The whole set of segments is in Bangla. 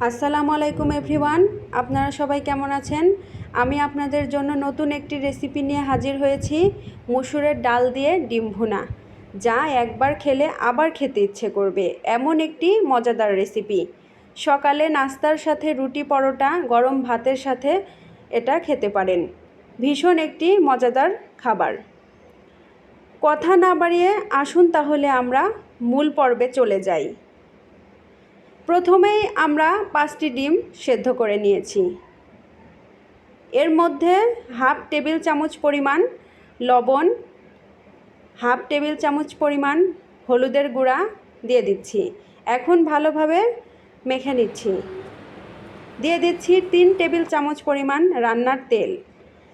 আসসালামু আলাইকুম এভরিওয়ান, আপনারা সবাই কেমন আছেন? আমি আপনাদের জন্য নতুন একটি রেসিপি নিয়ে হাজির হয়েছি। মসুরের ডাল দিয়ে ডিম ভুনা, যা একবার খেলে আবার খেতে ইচ্ছে করবে এমন একটি মজাদার রেসিপি। সকালে নাস্তার সাথে রুটি পরোটা গরম ভাতের সাথে এটা খেতে পারেন। ভীষণ একটি মজাদার খাবার। কথা না বাড়িয়ে আসুন তাহলে আমরা মূল পর্বে চলে যাই। প্রথমেই আমরা 5টি ডিম সেদ্ধ করে নিয়েছি। এর মধ্যে হাফ টেবিল চামচ পরিমাণ লবণ, হাফ টেবিল চামচ পরিমাণ হলুদের গুঁড়া দিয়ে দিচ্ছি। এখন ভালোভাবে মেখে নিচ্ছি। দিয়ে দিচ্ছি 3 টেবিল চামচ পরিমাণ রান্নার তেল।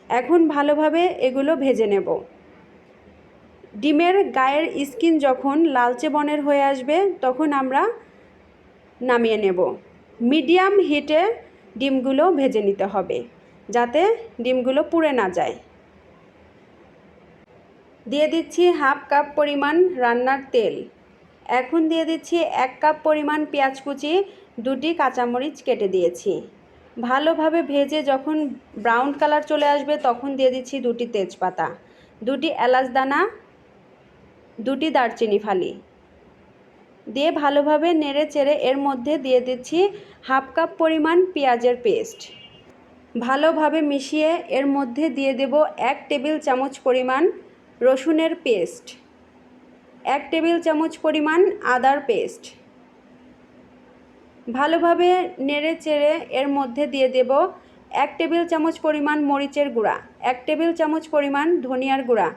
এখন ভালোভাবে এগুলো ভেজে নেব। ডিমের গায়ের স্কিন যখন লালচে বর্ণের হয়ে আসবে তখন আমরা নামিয়ে নেব। মিডিয়াম হিটে ডিমগুলো ভেজে নিতে হবে যাতে ডিমগুলো পুড়ে না যায়। দিয়ে দিচ্ছি হাফ কাপ পরিমাণ রান্নার তেল। এখন দিয়ে দিচ্ছি 1 কাপ পরিমাণ পেঁয়াজ কুচি, 2টি কাঁচামরিচ কেটে দিয়েছি। ভালোভাবে ভেজে যখন ব্রাউন কালার চলে আসবে তখন দিয়ে দিচ্ছি 2টি তেজপাতা, 2টি এলাচ দানা, 2টি দারচিনি ফালি দিয়ে ভালোভাবে নেড়ে চেড়ে এর মধ্যে দিয়ে দিচ্ছি হাফ কাপ পরিমাণ পেঁয়াজের পেস্ট। ভালোভাবে মিশিয়ে এর মধ্যে দিয়ে দেব 1 টেবিল চামচ পরিমাণ রসুনের পেস্ট, 1 টেবিল চামচ পরিমাণ আদার পেস্ট। ভালোভাবে নেড়ে চেড়ে এর মধ্যে দিয়ে দেব 1 টেবিল চামচ পরিমাণ মরিচের গুঁড়া, 1 টেবিল চামচ পরিমাণ ধনিয়ার গুঁড়া,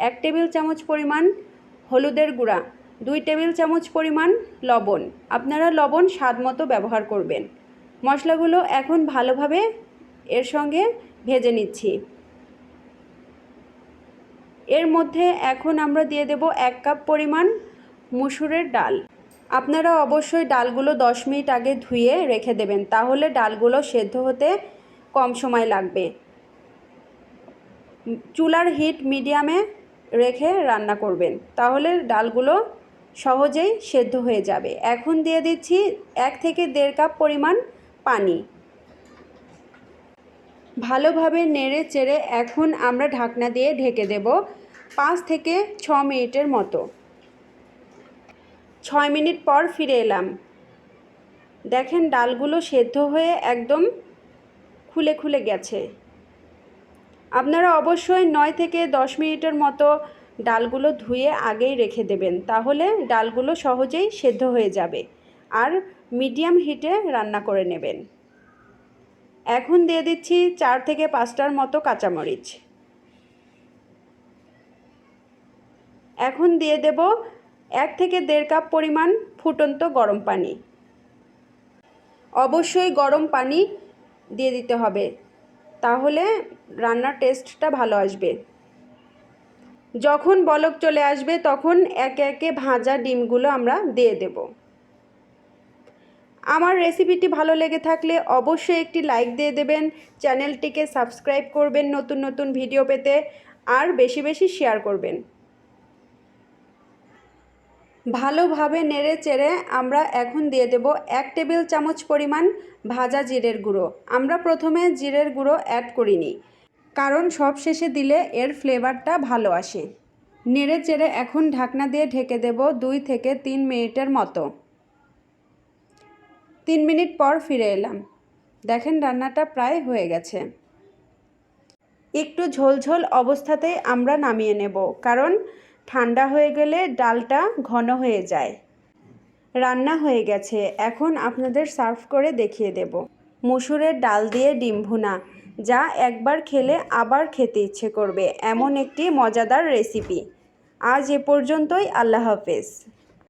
1 টেবিল চামচ পরিমাণ হলুদের গুঁড়া, 2 টেবিল চামচ পরিমাণ লবণ। আপনারা লবণ স্বাদ মতো ব্যবহার করবেন। মশলাগুলো এখন ভালোভাবে এর সঙ্গে ভেজে নিচ্ছি। এর মধ্যে এখন আমরা দিয়ে দেব 1 কাপ পরিমাণ মসুরের ডাল। আপনারা অবশ্যই ডালগুলো 10 মিনিট আগে ধুয়ে রেখে দেবেন, তাহলে ডালগুলো সেদ্ধ হতে কম সময় লাগবে। চুলার হিট মিডিয়ামে রেখে রান্না করবেন, তাহলে ডালগুলো সহজেই সেদ্ধ হয়ে যাবে। এখন দিয়ে দিচ্ছি 1 থেকে 1.5 কাপ পরিমাণ পানি। ভালোভাবে নেড়ে চেড়ে এখন আমরা ঢাকনা দিয়ে ঢেকে দেব 5 থেকে 6 মিনিটের মতো। 6 মিনিট পর ফিরে এলাম। দেখেন ডালগুলো সেদ্ধ হয়ে একদম খুলে খুলে গেছে। আপনারা অবশ্যই 9 থেকে 10 মিনিটের মতো ডালগুলো ধুয়ে আগেই রেখে দেবেন, তাহলে ডালগুলো সহজেই সেদ্ধ হয়ে যাবে। আর মিডিয়াম হিটে রান্না করে নেবেন। এখন দিয়ে দিচ্ছি 4 থেকে 5টার মতো কাঁচামরিচ। এখন দিয়ে দেব 1 থেকে 1.5 কাপ পরিমাণ ফুটন্ত গরম পানি। অবশ্যই গরম পানি দিয়ে দিতে হবে, তাহলে রান্নার টেস্টটা ভালো আসবে। যখন বলক চলে আসবে তখন একে একে ভাজা ডিমগুলো আমরা দিয়ে দেব। আমার রেসিপিটি ভালো লেগে থাকলে অবশ্যই একটি লাইক দিয়ে দেবেন, চ্যানেলটিকে সাবস্ক্রাইব করবেন নতুন নতুন ভিডিও পেতে, আর বেশি বেশি শেয়ার করবেন। ভালোভাবে নেড়ে চেড়ে আমরা এখন দিয়ে দেব 1 টেবিল চামচ পরিমাণ ভাজা জিরের গুঁড়ো। আমরা প্রথমে জিরের গুঁড়ো অ্যাড করিনি, কারণ সব শেষে দিলে এর ফ্লেভারটা ভালো আসে। নেড়ে চেড়ে এখন ঢাকনা দিয়ে ঢেকে দেব 2 থেকে 3 মিনিটের মতো। 3 মিনিট পর ফিরে এলাম। দেখেন রান্নাটা প্রায় হয়ে গেছে। একটু ঝোলঝোল অবস্থাতেই আমরা নামিয়ে নেব, কারণ ঠান্ডা হয়ে গেলে ডালটা ঘন হয়ে যায়। রান্না হয়ে গেছে, এখন আপনাদের সার্ভ করে দেখিয়ে দেব মসুরের ডাল দিয়ে ডিম ভুনা, যা একবার খেলে আবার খেতে ইচ্ছে করবে এমন একটি মজাদার রেসিপি। আজ এ পর্যন্তই। আল্লাহ হাফেজ।